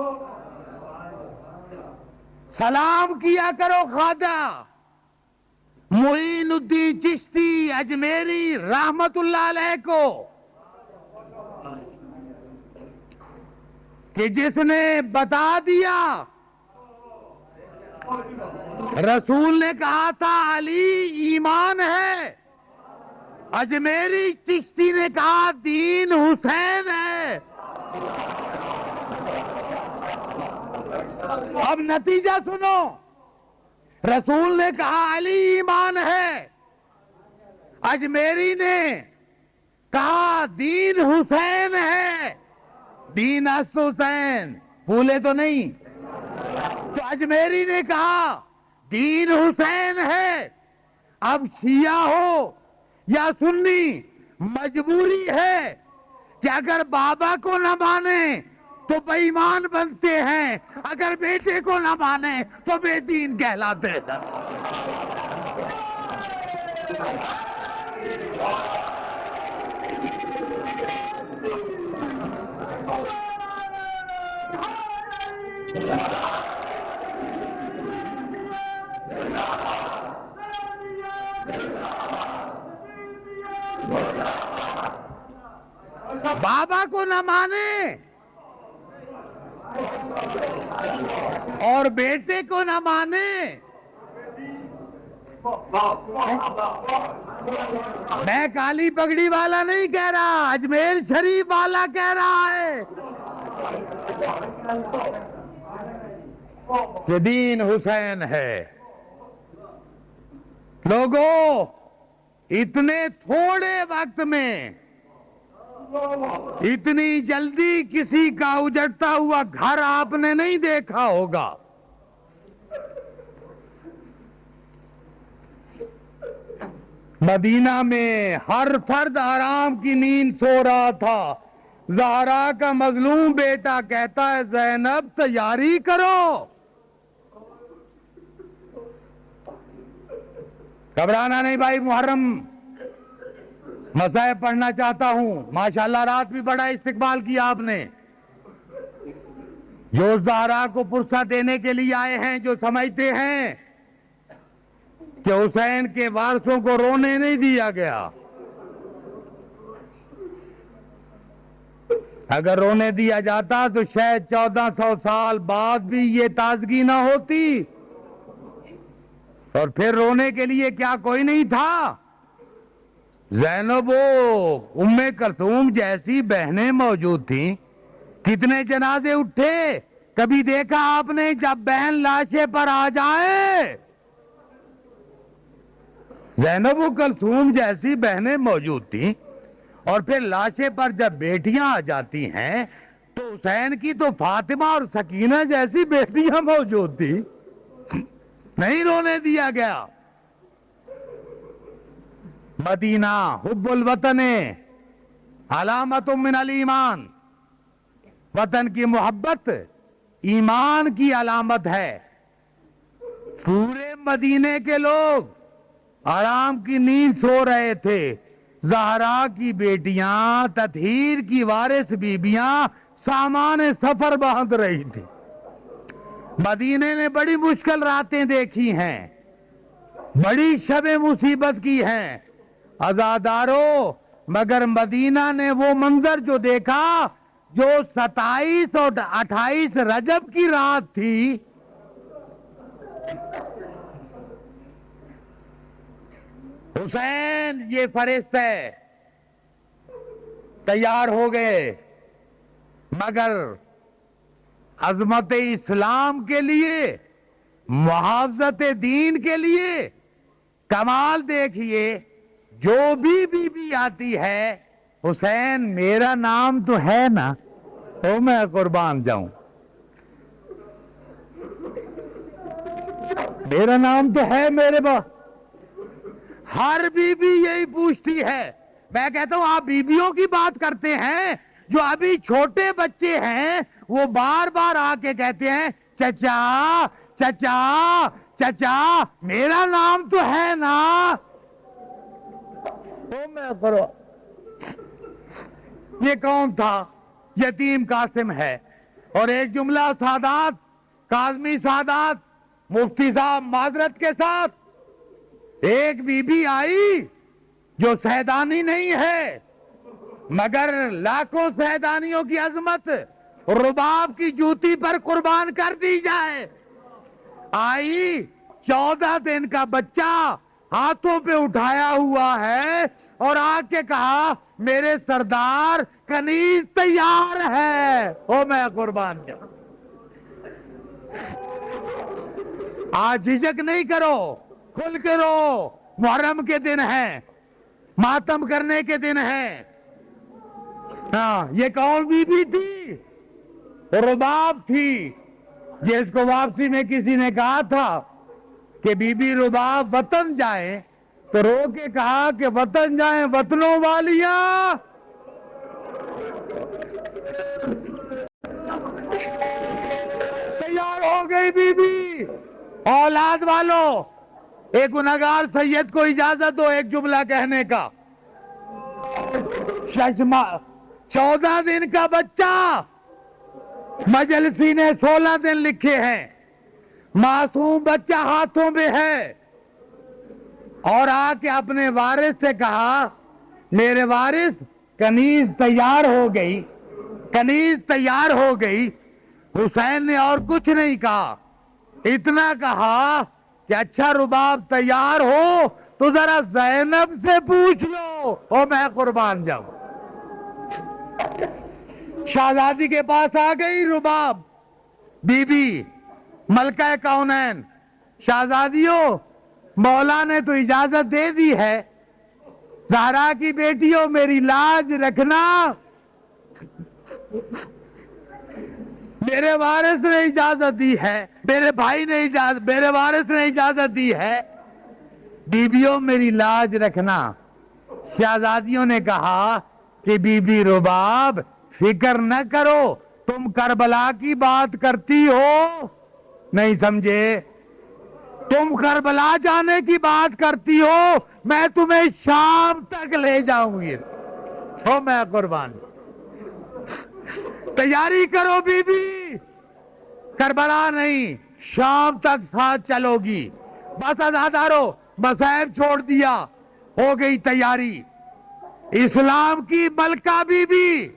سلام کیا کرو خواجہ معین الدین چشتی اجمیری رحمت اللہ علیہ کو، کہ جس نے بتا دیا، رسول نے کہا تھا علی ایمان ہے، اجمیری چشتی نے کہا دین حسین ہے۔ اب نتیجہ سنو، رسول نے کہا علی ایمان ہے، اجمیری نے کہا دین حسین ہے۔ دین اس حسین، بھولے تو نہیں؟ تو اجمیری نے کہا دین حسین ہے۔ اب شیعہ ہو یا سنی، مجبوری ہے کہ اگر بابا کو نہ مانے تو بے ایمان بنتے ہیں، اگر بیٹے کو نہ مانے تو بے دین کہلاتے ہیں۔ بابا کو نہ مانے اور بیٹے کو نہ مانے، میں کالی پگڑی والا نہیں کہہ رہا، اجمیر شریف والا کہہ رہا ہے کہ دین حسین ہے۔ لوگوں، اتنے تھوڑے وقت میں اتنی جلدی کسی کا اجڑتا ہوا گھر آپ نے نہیں دیکھا ہوگا۔ مدینہ میں ہر فرد آرام کی نیند سو رہا تھا۔ زہرا کا مظلوم بیٹا کہتا ہے زینب تیاری کرو، گھبرانا نہیں بھائی، محرم مصائب پڑھنا چاہتا ہوں۔ ماشاءاللہ رات بھی بڑا استقبال کیا آپ نے۔ جو زہرا کو پرسہ دینے کے لیے آئے ہیں، جو سمجھتے ہیں کہ حسین کے وارثوں کو رونے نہیں دیا گیا، اگر رونے دیا جاتا تو شاید 1400 سال بعد بھی یہ تازگی نہ ہوتی، اور پھر رونے کے لیے کیا کوئی نہیں تھا؟ زینب و ام کلثوم جیسی بہنیں موجود تھیں، کتنے جنازے اٹھے؟ کبھی دیکھا آپ نے جب بہن لاشے پر آ جائے؟ زینب و کلثوم جیسی بہنیں موجود تھیں، اور پھر لاشے پر جب بیٹیاں آ جاتی ہیں تو حسین کی تو فاطمہ اور سکینہ جیسی بیٹیاں موجود تھی، نہیں رونے دیا گیا۔ مدینہ حب الوطن علامت من الایمان، وطن کی محبت ایمان کی علامت ہے۔ پورے مدینے کے لوگ آرام کی نیند سو رہے تھے، زہرا کی بیٹیاں، تطہیر کی وارث بیبیاں سامان سفر باندھ رہی تھی۔ مدینے نے بڑی مشکل راتیں دیکھی ہیں، بڑی شب مصیبت کی ہیں عزادارو، مگر مدینہ نے وہ منظر جو دیکھا جو 27 اور 28 رجب کی رات تھی، حسین یہ فرشتے تیار ہو گئے، مگر عظمت اسلام کے لیے، محافظت دین کے لیے کمال دیکھیے، جو بھی بی بی آتی ہے، حسین میرا نام تو ہے نا، تو میں قربان جاؤں، میرا نام تو ہے میرے با۔ ہر بی بی یہی پوچھتی ہے۔ میں کہتا ہوں آپ بیویوں کی بات کرتے ہیں، جو ابھی چھوٹے بچے ہیں وہ بار بار آ کے کہتے ہیں چچا چچا چچا میرا نام تو ہے نا، تو میں کرو۔ یہ کون تھا؟ یتیم قاسم ہے۔ اور ایک جملہ سادات، کاظمی سادات، مفتی صاحب معذرت کے ساتھ، ایک بی بی آئی جو سیدانی نہیں ہے، مگر لاکھوں سیدانیوں کی عظمت رباب کی جوتی پر قربان کر دی جائے، آئی 14 دن کا بچہ ہاتھوں پہ اٹھایا ہوا ہے اور آ کے کہا میرے سردار کنیز تیار ہے، او میں قربان جاؤں۔ آج جھجک نہیں کرو، کھل کے رو، محرم کے دن ہے، ماتم کرنے کے دن ہے۔ ہاں یہ کون بی بی تھی؟ رباب تھی، جس کو واپسی میں کسی نے کہا تھا کہ بی بی رباب وطن جائے تو رو کے کہا کہ وطن جائیں وطنوں والیاں، تیار ہو گئی بی بی۔ اولاد والو، ایک گنہگار سید کو اجازت دو ایک جملہ کہنے کا۔ 14 دن کا بچہ، مجلسی نے 16 دن لکھے ہیں، معصوم بچہ ہاتھوں میں ہے، اور آ کے اپنے وارث سے کہا میرے وارث کنیز تیار ہو گئی، کنیز تیار ہو گئی۔ حسین نے اور کچھ نہیں کہا، اتنا کہا کہ اچھا رباب تیار ہو تو ذرا زینب سے پوچھ لو، اور میں قربان جاؤں۔ شہزادی کے پاس آ گئی رباب بی بی، ملکہ کونین۔ شہزادیوں، مولا نے تو اجازت دے دی ہے، زہرا کی بیٹیوں میری لاج رکھنا، میرے وارث نے اجازت دی ہے، میرے بھائی نے اجازت، میرے وارث نے اجازت دی ہے، بیویوں میری لاج رکھنا۔ شہزادیوں نے کہا کہ بی بی رباب فکر نہ کرو، تم کربلا کی بات کرتی ہو، نہیں سمجھے، تم کربلا جانے کی بات کرتی ہو، میں تمہیں شام تک لے جاؤں گی، ہو میں قربان۔ تیاری کرو بی بی، کربلا نہیں، شام تک ساتھ چلو گی۔ بس عزادارو، مصائب چھوڑ دیا، ہو گئی تیاری۔ اسلام کی ملکہ بی بی،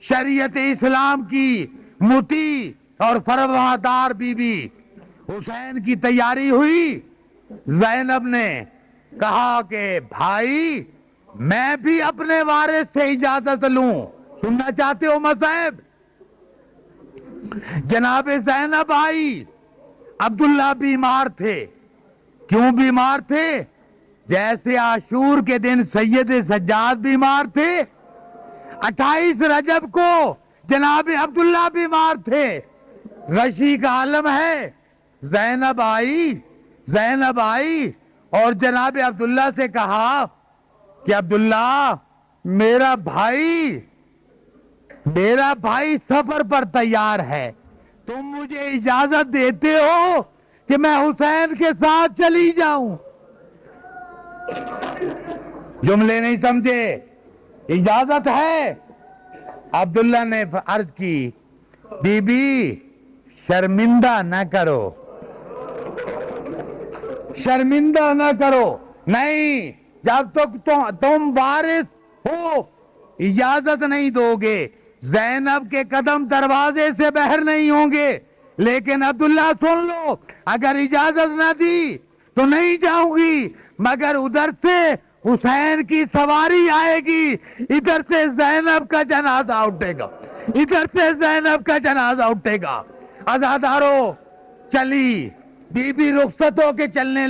شریعت اسلام کی مطیع اور فرمانبردار بی بی، حسین کی تیاری ہوئی۔ زینب نے کہا کہ بھائی میں بھی اپنے وارث سے اجازت لوں، سننا چاہتے ہو مصائب؟ جناب زینب آئی، عبداللہ بیمار تھے. کیوں بیمار تھے؟ جیسے عاشور کے دن سید سجاد بیمار تھے، 28 رجب کو جناب عبداللہ بیمار تھے. غشی کا عالم ہے. زینب آئی اور جناب عبداللہ سے کہا کہ عبداللہ میرا بھائی سفر پر تیار ہے، تم مجھے اجازت دیتے ہو کہ میں حسین کے ساتھ چلی جاؤں؟ جملے نہیں سمجھے، اجازت ہے. عبداللہ نے عرض کی بی بی شرمندہ نہ کرو، شرمندہ نہ کرو. نہیں، جب تک تم وارث ہو اجازت نہیں دو گے. زینب کے قدم دروازے سے باہر نہیں ہوں گے. لیکن عبداللہ سن لو، اگر اجازت نہ دی تو نہیں جاؤں گی، مگر ادھر سے حسین کی سواری آئے گی، ادھر سے زینب کا جنازہ اٹھے گا. عزادارو چلی، بی بی رخصت ہو کے چلنے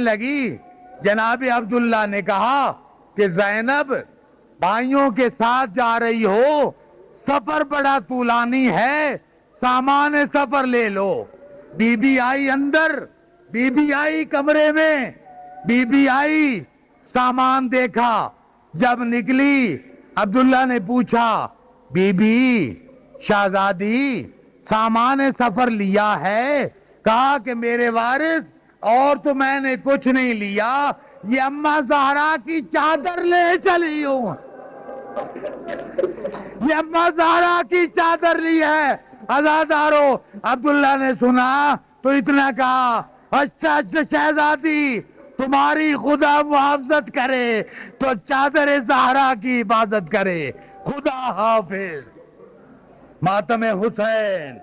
لگی. جناب عبداللہ نے کہا کہ زینب بھائیوں کے ساتھ جا رہی ہو، سفر بڑا طولانی ہے، سامان سفر لے لو. بی بی آئی اندر، بی بی آئی کمرے میں، بی بی آئی سامان دیکھا. جب نکلی عبداللہ نے پوچھا بی بی شہزادی سامان سفر لیا ہے؟ کہا کہ میرے وارث اور تو میں نے کچھ نہیں لیا، یہ اماں زہرا کی چادر لے چلی ہوں. یہ اماں زہرا کی چادر لی ہے. عزادارو عبداللہ نے سنا تو اتنا کہا اچھا شہزادی تمہاری خدا محافظت کرے تو چادر زہرا کی حفاظت کرے. خدا حافظ. ماتم حسین.